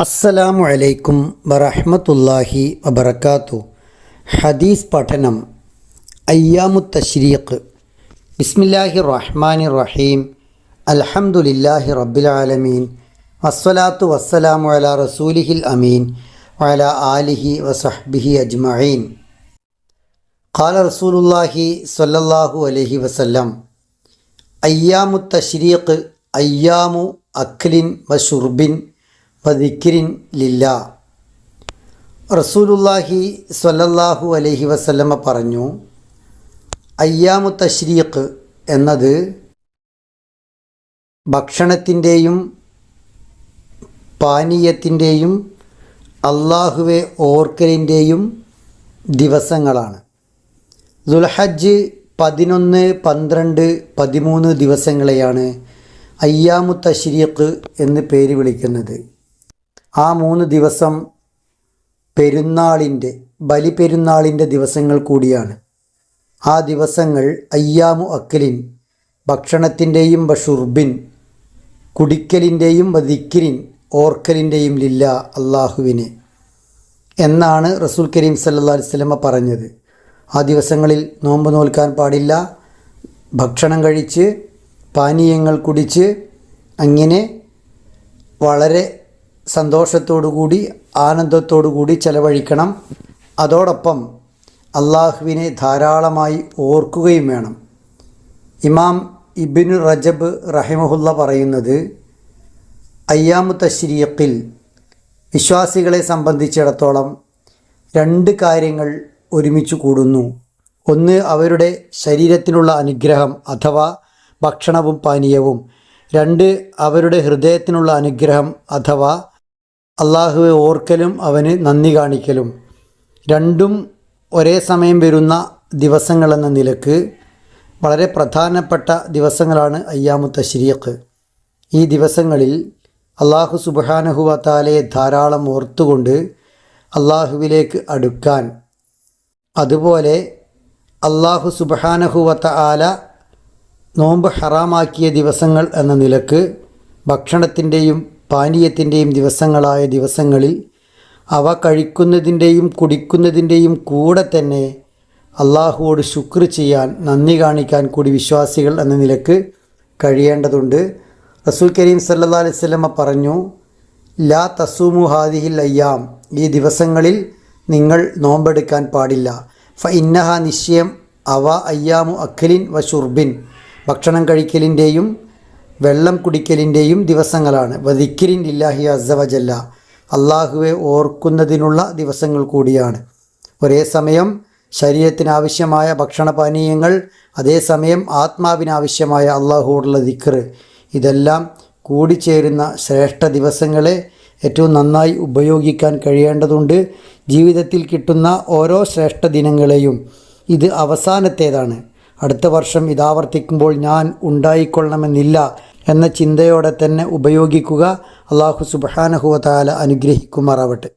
അസ്സലാമു അലൈക്കും വറഹ്മത്തുള്ളാഹി വബറകാതുഹു. ഹദീസ് പഠനം. അയ്യാമുത് തശ്രീഖ്. ബിസ്മില്ലാഹിർ റഹ്മാനിർ റഹീം. അൽഹംദുലില്ലാഹി റബ്ബിൽ ആലമീൻ. വസ്സലാത്തു വസ്സലാമു അലാ റസൂലിഹിൽ അമീൻ വഅലാ ആലിഹി വസഹ്ബിഹി അജ്മഈൻ. ഖാല റസൂലുള്ളാഹി സ്വല്ലല്ലാഹു അലൈഹി വസല്ലം, അയ്യാമുത് തശ്രീഖ് അയ്യാമു അക്ലിൻ വശുർബിൻ വദിക്രിൻ ലില്ലാ. റസൂലുള്ളാഹി സ്വല്ലല്ലാഹു അലൈഹി വസല്ലമ പറഞ്ഞു, അയ്യാമു തശ്രീഖ് എന്നത് ഭക്ഷണത്തിൻ്റെയും പാനീയത്തിൻ്റെയും അള്ളാഹുവെ ഓർക്കലിൻ്റെയും ദിവസങ്ങളാണ്. ദുൽഹജ്ജ് 11, 12, 13 ദിവസങ്ങളെയാണ് അയ്യാമു തശ്രീഖ് എന്ന് പേര് വിളിക്കുന്നത്. ആ 3 ദിവസം പെരുന്നാളിൻ്റെ ബലിപെരുന്നാളിൻ്റെ ദിവസങ്ങൾ കൂടിയാണ്. ആ ദിവസങ്ങൾ അയ്യാമു അക്ലിൻ ഭക്ഷണത്തിൻ്റെയും ബഷുർബിൻ കുടിക്കലിൻ്റെയും വദിക്രിൻ ഓർക്കലിൻ്റെയും ലില്ല അള്ളാഹുവിനെ എന്നാണ് റസൂൽ കരീം സല്ലല്ലാഹു അലൈഹി വസല്ലമ പറഞ്ഞത്. ആ ദിവസങ്ങളിൽ നോമ്പ് നോൽക്കാൻ പാടില്ല. ഭക്ഷണം കഴിച്ച് പാനീയങ്ങൾ കുടിച്ച് അങ്ങനെ വളരെ സന്തോഷത്തോടുകൂടി ആനന്ദത്തോടുകൂടി ചെലവഴിക്കണം. അതോടൊപ്പം അള്ളാഹുവിനെ ധാരാളമായി ഓർക്കുകയും വേണം. ഇമാം ഇബ്നു റജബ് റഹിമഹുല്ല പറയുന്നത്, അയ്യാമു തശ്രീഖിൽ വിശ്വാസികളെ സംബന്ധിച്ചിടത്തോളം 2 കാര്യങ്ങൾ ഒരുമിച്ച് കൂടുന്നു. ഒന്ന്, അവരുടെ ശരീരത്തിനുള്ള അനുഗ്രഹം അഥവാ ഭക്ഷണവും പാനീയവും. 2, അവരുടെ ഹൃദയത്തിനുള്ള അനുഗ്രഹം അഥവാ അള്ളാഹുവെ ഓർക്കലും അവന് നന്ദി കാണിക്കലും. 2ഉം ഒരേ സമയം വരുന്ന ദിവസങ്ങളെന്ന നിലക്ക് വളരെ പ്രധാനപ്പെട്ട ദിവസങ്ങളാണ് അയ്യാമു തശ്രീഖ്. ഈ ദിവസങ്ങളിൽ അള്ളാഹു സുബ്ഹാനഹു വ തആലയെ ധാരാളം ഓർത്തുകൊണ്ട് അള്ളാഹുവിലേക്ക് അടുക്കാൻ, അതുപോലെ അള്ളാഹു സുബ്ഹാനഹു വ തആല നോമ്പ് ഹറാമാക്കിയ ദിവസങ്ങൾ എന്ന നിലക്ക് ഭക്ഷണത്തിൻ്റെയും പാനീയത്തിൻ്റെയും ദിവസങ്ങളായ ദിവസങ്ങളിൽ അവ കഴിക്കുന്നതിൻ്റെയും കുടിക്കുന്നതിൻ്റെയും കൂടെ തന്നെ അള്ളാഹുവോട് ശുക്ർ ചെയ്യാൻ, നന്ദി കാണിക്കാൻ കൂടി വിശ്വാസികൾ എന്ന നിലക്ക് കഴിയേണ്ടതുണ്ട്. റസൂൽ കരീം സല്ലല്ലാഹു അലൈഹി വസല്ലമ പറഞ്ഞു, ലാ തസൂമു ഹാദിഹിൽ അയ്യാം, ഈ ദിവസങ്ങളിൽ നിങ്ങൾ നോമ്പെടുക്കാൻ പാടില്ല. ഫ ഇന്നഹ, നിശ്ചയം അവ അയ്യാമു അക്ലിൻ വശുർബിൻ ഭക്ഷണം കഴിക്കലിൻ്റെയും വെള്ളം കുടിക്കലിൻ്റെയും ദിവസങ്ങളാണ്. വദിക്രിൻ ലില്ലാഹി അസ്സ വജല്ല, അള്ളാഹുവെ ഓർക്കുന്നതിനുള്ള ദിവസങ്ങൾ കൂടിയാണ്. ഒരേ സമയം ശരീരത്തിനാവശ്യമായ ഭക്ഷണപാനീയങ്ങൾ, അതേസമയം ആത്മാവിനാവശ്യമായ അള്ളാഹുവോടുള്ള ദിക്ർ, ഇതെല്ലാം കൂടിച്ചേരുന്ന ശ്രേഷ്ഠ ദിവസങ്ങളെ ഏറ്റവും നന്നായി ഉപയോഗിക്കാൻ കഴിയേണ്ടതുണ്ട്. ജീവിതത്തിൽ കിട്ടുന്ന ഓരോ ശ്രേഷ്ഠ ദിനങ്ങളെയും ഇത് അവസാനത്തേതാണ്, അടുത്ത വർഷം ഇതാവർത്തിക്കുമ്പോൾ ഞാൻ ഉണ്ടായിക്കൊള്ളണമെന്നില്ല എന്ന ചിന്തയോടെ തന്നെ ഉപയോഗിക്കുക. അള്ളാഹു സുബ്ഹാനഹു വ തആല അനുഗ്രഹിക്കുമാറാവട്ടെ.